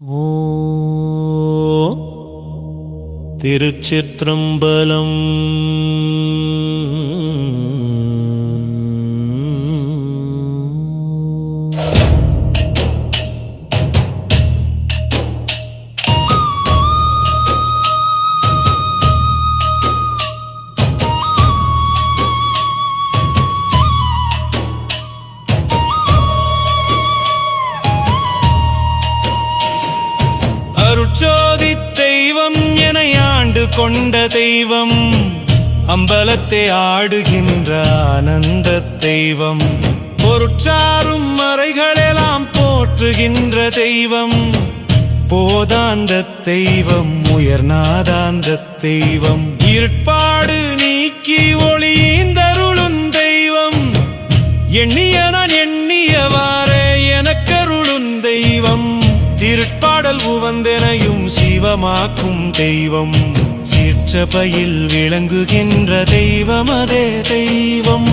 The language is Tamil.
ஓ திருச்சிற்றம்பலம். அருட்சோதி தெய்வம் என ஆண்டு கொண்ட தெய்வம், அம்பலத்தை ஆடுகின்ற ஆனந்த தெய்வம், பொருட்சாரும் மறைகளெல்லாம் போற்றுகின்ற தெய்வம், போதாந்த தெய்வம், உயர்நாதாந்த தெய்வம், இருட்பாடு நீக்கி ஒளிந்தருளும் தெய்வம், எண்ணிய நான் எண்ணியவாறே எனக்கருளும் தெய்வம், திருட்பாடல் உவந்தெனையும் சிவமாக்கும் தெய்வம், சீற்றபையில் விளங்குகின்ற தெய்வம், அதே தெய்வம்.